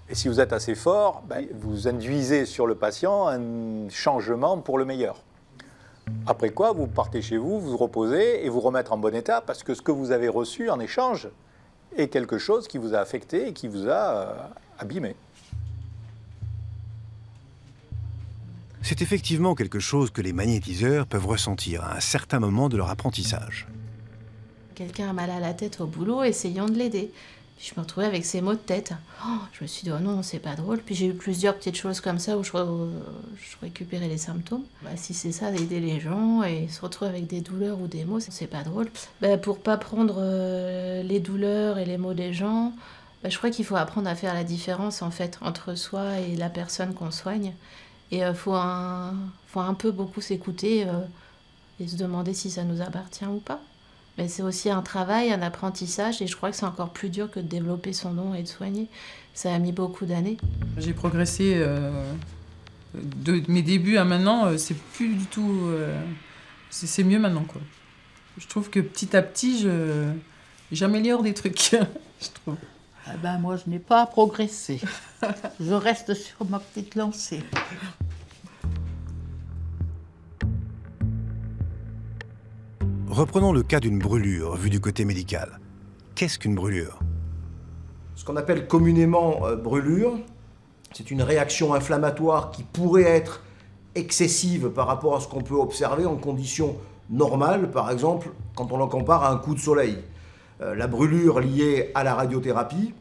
et si vous êtes assez fort, vous induisez sur le patient un changement pour le meilleur. Après quoi, vous partez chez vous, vous reposez et vous remettre en bon état, parce que ce que vous avez reçu en échange est quelque chose qui vous a affecté et qui vous a abîmé. C'est effectivement quelque chose que les magnétiseurs peuvent ressentir à un certain moment de leur apprentissage. Quelqu'un a mal à la tête au boulot, essayant de l'aider. Puis je me retrouvais avec ces maux de tête. Oh, je me suis dit, oh non, c'est pas drôle. Puis j'ai eu plusieurs petites choses comme ça où je récupérais les symptômes. Bah, si c'est ça, d'aider les gens et se retrouver avec des douleurs ou des maux, c'est pas drôle. Bah, pour pas prendre les douleurs et les maux des gens, bah, je crois qu'il faut apprendre à faire la différence en fait entre soi et la personne qu'on soigne. Et faut un peu beaucoup s'écouter et se demander si ça nous appartient ou pas. Mais c'est aussi un travail, un apprentissage, et je crois que c'est encore plus dur que de développer son don et de soigner. Ça a mis beaucoup d'années. J'ai progressé de mes débuts à maintenant, c'est plus du tout... c'est mieux maintenant, quoi. Je trouve que petit à petit, j'améliore des trucs, je trouve. Ah ben, moi, je n'ai pas progressé. Je reste sur ma petite lancée. Reprenons le cas d'une brûlure, vue du côté médical. Qu'est-ce qu'une brûlure? Ce qu'on appelle communément brûlure, c'est une réaction inflammatoire qui pourrait être excessive par rapport à ce qu'on peut observer en conditions normales, par exemple quand on le compare à un coup de soleil. La brûlure liée à la radiothérapie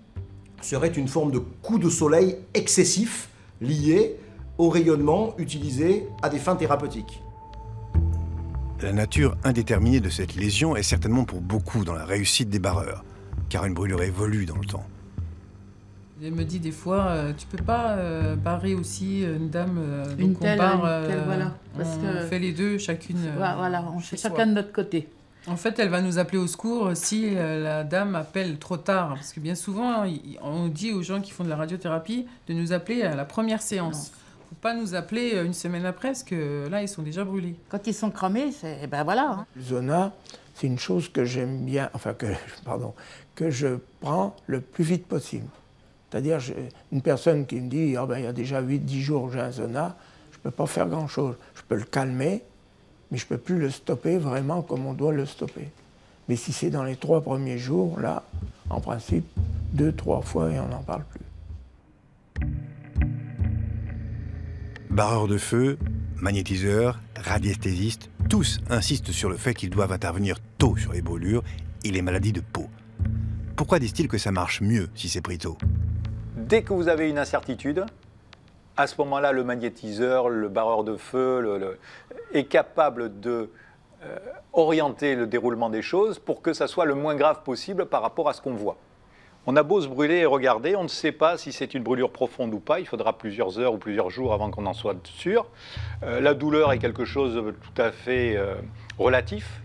serait une forme de coup de soleil excessif lié au rayonnement utilisé à des fins thérapeutiques. La nature indéterminée de cette lésion est certainement pour beaucoup dans la réussite des barreurs, car une brûlure évolue dans le temps. Elle me dit des fois, tu peux pas barrer aussi une dame, Une donc telle, on barre, une telle, voilà. Parce on que- fait les deux, chacune. Voilà, on fait chez chacun soi. de notre côté. En fait, elle va nous appeler au secours si la dame appelle trop tard. Parce que bien souvent, on dit aux gens qui font de la radiothérapie de nous appeler à la première séance. Faut pas nous appeler une semaine après, parce que là, ils sont déjà brûlés. Quand ils sont cramés, c'est... Ben voilà. Hein. Le zona, c'est une chose que j'aime bien, que je prends le plus vite possible. C'est-à-dire, une personne qui me dit, ah ben, il y a déjà 8-10 jours que j'ai un zona, je ne peux pas faire grand-chose. Je peux le calmer, mais je ne peux plus le stopper vraiment comme on doit le stopper. Mais si c'est dans les 3 premiers jours, là, en principe, 2-3 fois et on n'en parle plus. Barreurs de feu, magnétiseurs, radiesthésistes, tous insistent sur le fait qu'ils doivent intervenir tôt sur les brûlures et les maladies de peau. Pourquoi disent-ils que ça marche mieux si c'est pris tôt? Dès que vous avez une incertitude, à ce moment-là, le magnétiseur, le barreur de feu est capable de orienter le déroulement des choses pour que ça soit le moins grave possible par rapport à ce qu'on voit. On a beau se brûler et regarder, on ne sait pas si c'est une brûlure profonde ou pas. Il faudra plusieurs heures ou plusieurs jours avant qu'on en soit sûr. La douleur est quelque chose de tout à fait relatif.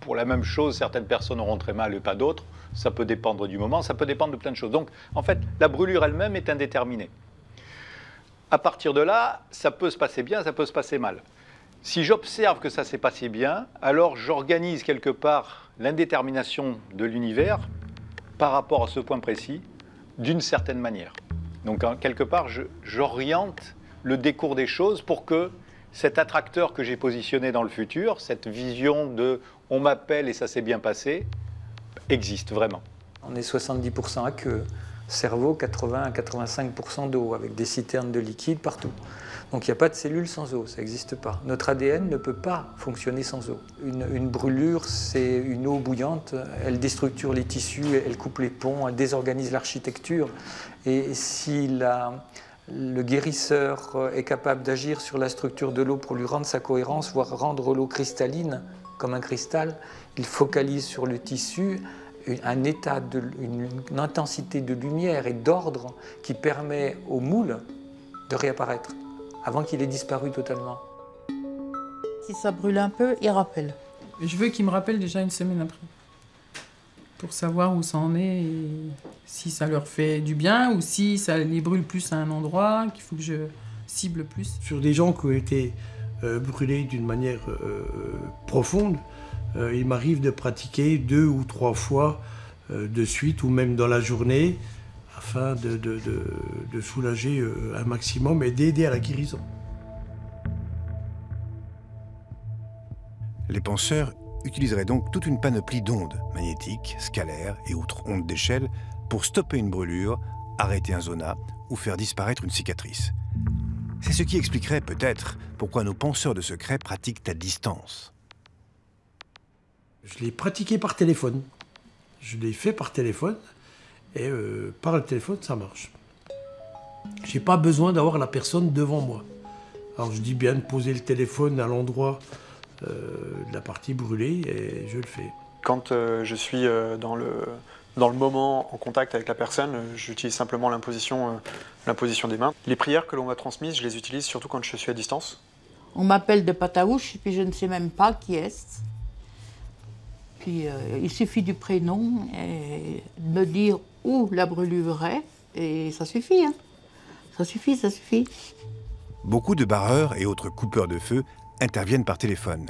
Pour la même chose, certaines personnes auront très mal et pas d'autres. Ça peut dépendre du moment, ça peut dépendre de plein de choses. Donc, en fait, la brûlure elle-même est indéterminée. À partir de là, ça peut se passer bien, ça peut se passer mal. Si j'observe que ça s'est passé bien, alors j'organise quelque part l'indétermination de l'univers par rapport à ce point précis, d'une certaine manière. Donc, quelque part, j'oriente le décours des choses pour que cet attracteur que j'ai positionné dans le futur, cette vision de « on m'appelle et ça s'est bien passé », existe vraiment. On est 70% à queue, cerveau 80 à 85% d'eau, avec des citernes de liquide partout. Donc il n'y a pas de cellules sans eau, ça n'existe pas. Notre ADN ne peut pas fonctionner sans eau. Une brûlure, c'est une eau bouillante, elle déstructure les tissus, elle coupe les ponts, elle désorganise l'architecture. Et si le guérisseur est capable d'agir sur la structure de l'eau pour lui rendre sa cohérence, voire rendre l'eau cristalline, comme un cristal, il focalise sur le tissu un état, une intensité de lumière et d'ordre qui permet au moule de réapparaître avant qu'il ait disparu totalement. Si ça brûle un peu, il rappelle. Et je veux qu'il me rappelle déjà une semaine après. Pour savoir où ça en est et si ça leur fait du bien ou si ça les brûle plus à un endroit, qu'il faut que je cible plus. Sur des gens qui ont été brûlés d'une manière profonde, il m'arrive de pratiquer 2 ou 3 fois de suite ou même dans la journée afin de soulager un maximum et d'aider à la guérison. Les penseurs utiliserait donc toute une panoplie d'ondes magnétiques, scalaires et autres ondes d'échelle pour stopper une brûlure, arrêter un zona ou faire disparaître une cicatrice. C'est ce qui expliquerait peut-être pourquoi nos penseurs de secret pratiquent à distance. Je l'ai pratiqué par téléphone. Je l'ai fait par téléphone et par le téléphone, ça marche. Je n'ai pas besoin d'avoir la personne devant moi. Alors je dis bien de poser le téléphone à l'endroit de la partie brûlée et je le fais. Quand je suis dans le moment, en contact avec la personne, j'utilise simplement l'imposition des mains. Les prières que l'on m'a transmises, je les utilise surtout quand je suis à distance. On m'appelle de Pataouche et puis je ne sais même pas qui est-ce. Puis il suffit du prénom et de me dire où la brûlure est et ça suffit. Hein. Ça suffit. Beaucoup de barreurs et autres coupeurs de feu interviennent par téléphone.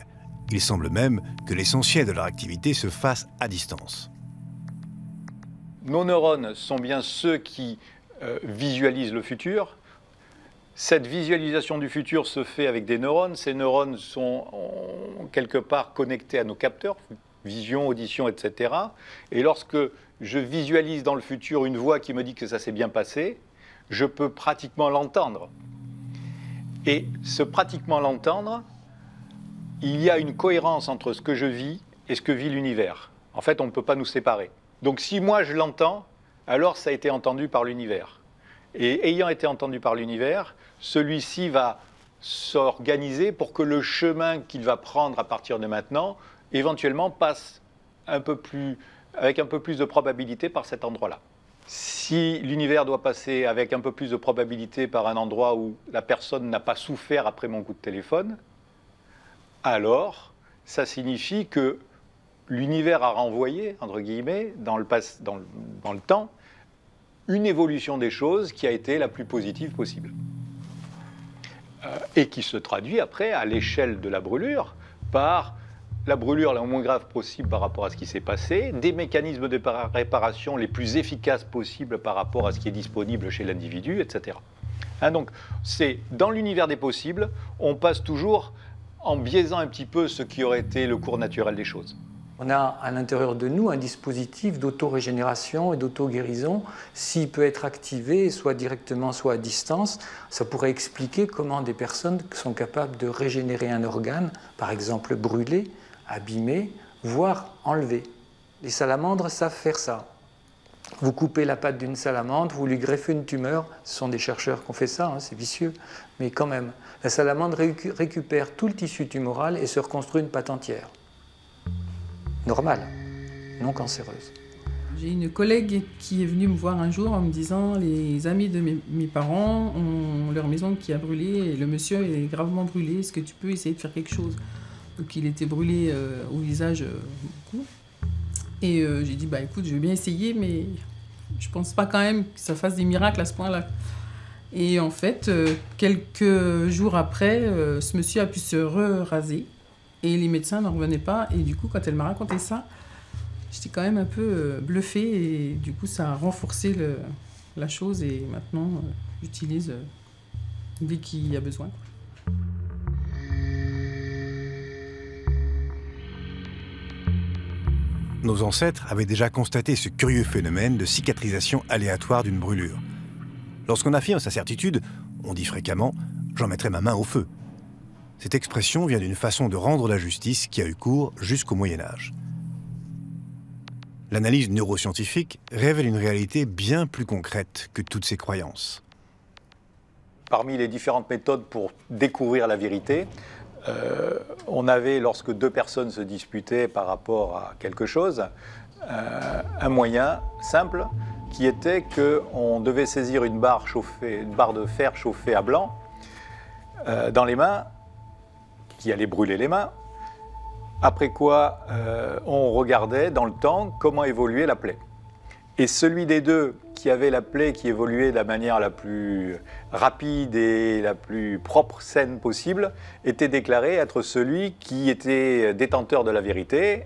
Il semble même que l'essentiel de leur activité se fasse à distance. Nos neurones sont bien ceux qui visualisent le futur. Cette visualisation du futur se fait avec des neurones. Ces neurones sont quelque part connectés à nos capteurs, vision, audition, etc. Et lorsque je visualise dans le futur une voix qui me dit que ça s'est bien passé, je peux pratiquement l'entendre. Et ce pratiquement l'entendre, il y a une cohérence entre ce que je vis et ce que vit l'univers. En fait, on ne peut pas nous séparer. Donc si moi je l'entends, alors ça a été entendu par l'univers. Et ayant été entendu par l'univers, celui-ci va s'organiser pour que le chemin qu'il va prendre à partir de maintenant, éventuellement passe avec un peu plus de probabilité par cet endroit-là. Si l'univers doit passer avec un peu plus de probabilité par un endroit où la personne n'a pas souffert après mon coup de téléphone, alors ça signifie que l'univers a renvoyé, entre guillemets, dans le temps, une évolution des choses qui a été la plus positive possible. Et qui se traduit après à l'échelle de la brûlure par la brûlure la moins grave possible par rapport à ce qui s'est passé, des mécanismes de réparation les plus efficaces possibles par rapport à ce qui est disponible chez l'individu, etc. Hein, donc, c'est dans l'univers des possibles, on passe toujours en biaisant un petit peu ce qui aurait été le cours naturel des choses. On a à l'intérieur de nous un dispositif d'auto-régénération et d'auto-guérison. S'il peut être activé, soit directement, soit à distance, ça pourrait expliquer comment des personnes sont capables de régénérer un organe, par exemple brûlé, abîmé, voire enlevé. Les salamandres savent faire ça. Vous coupez la patte d'une salamandre, vous lui greffez une tumeur, ce sont des chercheurs qui ont fait ça, hein, c'est vicieux, mais quand même. La salamandre récupère tout le tissu tumoral et se reconstruit une patte entière. Normale, non cancéreuse. J'ai une collègue qui est venue me voir un jour en me disant les amis de mes parents ont leur maison qui a brûlé et le monsieur est gravement brûlé, est-ce que tu peux essayer de faire quelque chose? Donc il était brûlé au visage beaucoup. Et j'ai dit bah écoute, je vais bien essayer, mais je pense pas quand même que ça fasse des miracles à ce point-là. Et en fait, quelques jours après, ce monsieur a pu se raser et les médecins n'en revenaient pas. Et du coup, quand elle m'a raconté ça, j'étais quand même un peu bluffée et du coup, ça a renforcé la chose et maintenant, j'utilise dès qu'il y a besoin. Nos ancêtres avaient déjà constaté ce curieux phénomène de cicatrisation aléatoire d'une brûlure. Lorsqu'on affirme sa certitude, on dit fréquemment « j'en mettrai ma main au feu ». Cette expression vient d'une façon de rendre la justice qui a eu cours jusqu'au Moyen-Âge. L'analyse neuroscientifique révèle une réalité bien plus concrète que toutes ces croyances. Parmi les différentes méthodes pour découvrir la vérité, on avait, lorsque deux personnes se disputaient par rapport à quelque chose, un moyen simple qui était qu'on devait saisir une barre de fer chauffée à blanc dans les mains, qui allait brûler les mains, après quoi on regardait dans le temps comment évoluait la plaie. Et celui des deux qui avait la plaie qui évoluait de la manière la plus rapide et la plus propre, saine possible, était déclaré être celui qui était détenteur de la vérité,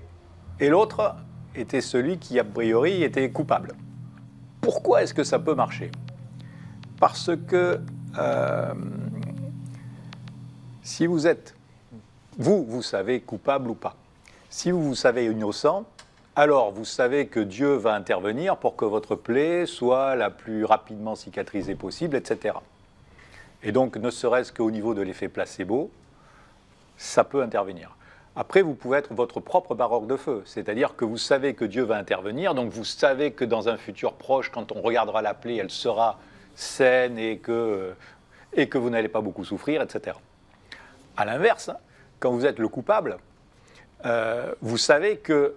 et l'autre était celui qui, a priori, était coupable. Pourquoi est-ce que ça peut marcher? Parce que si vous êtes, vous savez, coupable ou pas. Si vous vous savez innocent, alors vous savez que Dieu va intervenir pour que votre plaie soit la plus rapidement cicatrisée possible, etc. Et donc, ne serait-ce qu'au niveau de l'effet placebo, ça peut intervenir. Après, vous pouvez être votre propre baroque de feu, c'est-à-dire que vous savez que Dieu va intervenir, donc vous savez que dans un futur proche, quand on regardera la plaie, elle sera saine et que vous n'allez pas beaucoup souffrir, etc. À l'inverse, quand vous êtes le coupable, vous savez que,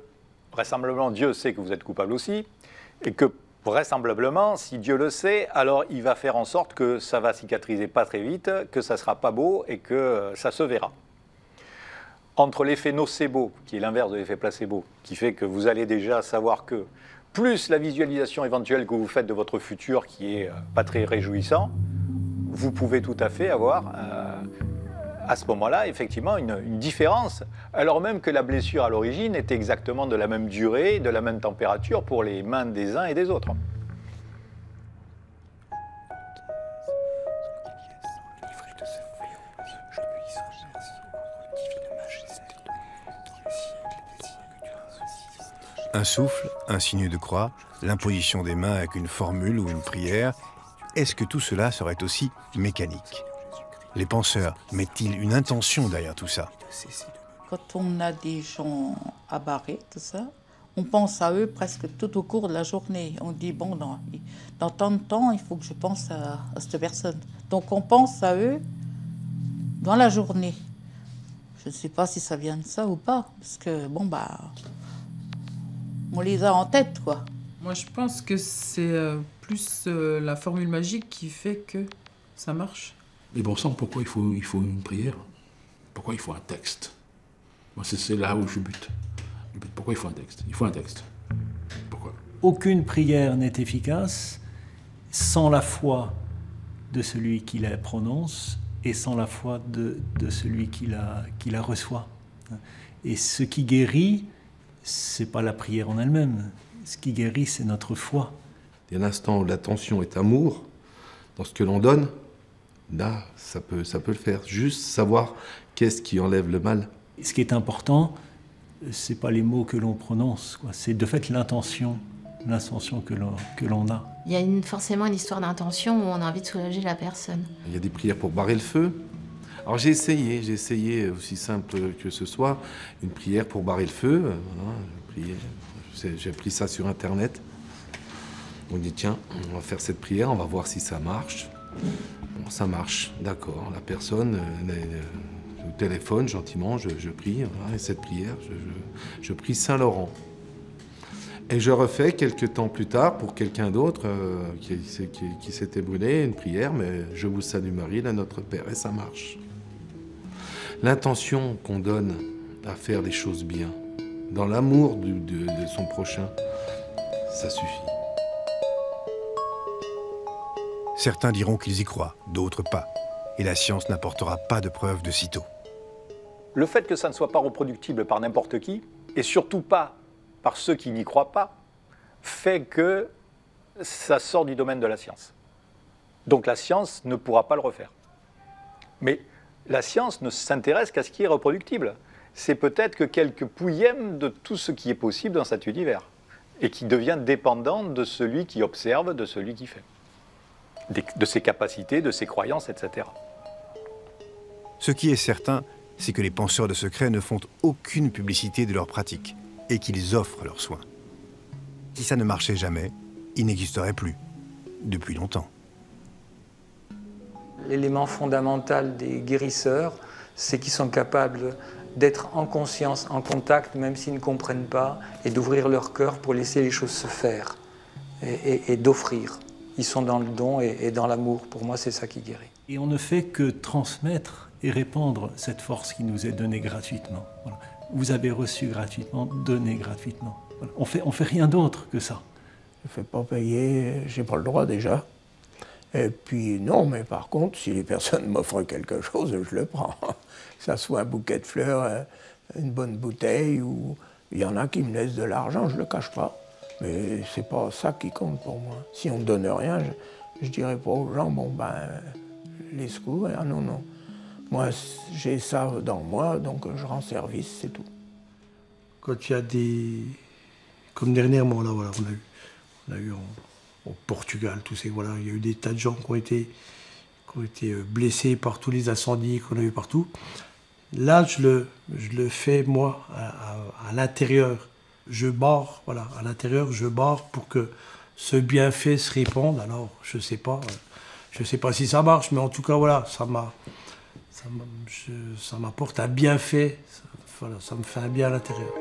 vraisemblablement, Dieu sait que vous êtes coupable aussi, et que, vraisemblablement, si Dieu le sait, alors il va faire en sorte que ça va cicatriser pas très vite, que ça sera pas beau et que ça se verra. Entre l'effet nocebo, qui est l'inverse de l'effet placebo, qui fait que vous allez déjà savoir que, plus la visualisation éventuelle que vous faites de votre futur, qui est pas très réjouissant, vous pouvez tout à fait avoir... à ce moment-là, effectivement, une différence, alors même que la blessure à l'origine était exactement de la même durée, de la même température pour les mains des uns et des autres. Un souffle, un signe de croix, l'imposition des mains avec une formule ou une prière, est-ce que tout cela serait aussi mécanique ? Les penseurs mettent-ils une intention derrière tout ça? Quand on a des gens à barrer, tout ça, on pense à eux presque tout au cours de la journée. On dit, bon, dans tant de temps, il faut que je pense à cette personne. Donc on pense à eux dans la journée. Je ne sais pas si ça vient de ça ou pas, parce que, bon, bah, on les a en tête, quoi. Moi, je pense que c'est plus la formule magique qui fait que ça marche. Mais bon sang, pourquoi il faut une prière? Pourquoi il faut un texte? Moi, c'est là où je bute. Pourquoi il faut un texte? Il faut un texte. Pourquoi? Aucune prière n'est efficace sans la foi de celui qui la prononce et sans la foi de celui qui la reçoit. Et ce qui guérit, c'est pas la prière en elle-même. Ce qui guérit, c'est notre foi. Il y a un instant où l'attention est amour, dans ce que l'on donne, là, ça peut le faire. Juste savoir qu'est-ce qui enlève le mal. Ce qui est important, c'est pas les mots que l'on prononce, quoi. C'est de fait l'intention que l'on a. Il y a forcément une histoire d'intention où on a envie de soulager la personne. Il y a des prières pour barrer le feu. Alors j'ai essayé, aussi simple que ce soit, une prière pour barrer le feu. Voilà, j'ai appris ça sur Internet. On dit, tiens, on va faire cette prière, on va voir si ça marche. Bon, ça marche, d'accord. La personne au téléphone, gentiment, je prie. Voilà, et cette prière, je prie Saint-Laurent. Et je refais quelques temps plus tard pour quelqu'un d'autre qui s'était brûlé, une prière, mais je vous salue Marie, la Notre Père, et ça marche. L'intention qu'on donne à faire les choses bien, dans l'amour de son prochain, ça suffit. Certains diront qu'ils y croient, d'autres pas. Et la science n'apportera pas de preuves de sitôt. Le fait que ça ne soit pas reproductible par n'importe qui, et surtout pas par ceux qui n'y croient pas, fait que ça sort du domaine de la science. Donc la science ne pourra pas le refaire. Mais la science ne s'intéresse qu'à ce qui est reproductible. C'est peut-être que quelques pouillèmes de tout ce qui est possible dans cet univers, et qui devient dépendant de celui qui observe, de celui qui fait. De ses capacités, de ses croyances, etc. Ce qui est certain, c'est que les penseurs de secret ne font aucune publicité de leurs pratiques et qu'ils offrent leurs soins. Si ça ne marchait jamais, ils n'existeraient plus, depuis longtemps. L'élément fondamental des guérisseurs, c'est qu'ils sont capables d'être en conscience, en contact, même s'ils ne comprennent pas, et d'ouvrir leur cœur pour laisser les choses se faire et d'offrir. Ils sont dans le don et dans l'amour. Pour moi, c'est ça qui guérit. Et on ne fait que transmettre et répandre cette force qui nous est donnée gratuitement. Voilà. Vous avez reçu gratuitement, donné gratuitement. Voilà. On fait rien d'autre que ça. Je ne fais pas payer, j'ai pas le droit déjà. Et puis non, mais par contre, si les personnes m'offrent quelque chose, je le prends. Que ça soit un bouquet de fleurs, une bonne bouteille, ou il y en a qui me laissent de l'argent, je ne le cache pas. Mais c'est pas ça qui compte pour moi. Si on ne donne rien, je dirais pas aux gens, bon ben, les secours, ah non, non. Moi, j'ai ça dans moi, donc je rends service, c'est tout. quand il y a des... Comme dernièrement, là, voilà, on a eu au Portugal, tout ces, voilà, il y a eu des tas de gens qui ont été blessés par tous les incendies qu'on a eu partout. Là, je le fais, moi, à l'intérieur. Je barre, voilà, à l'intérieur, je barre pour que ce bienfait se répande. Alors, je sais pas si ça marche, mais en tout cas, voilà, ça m'apporte un bienfait. Voilà, ça me fait un bien à l'intérieur.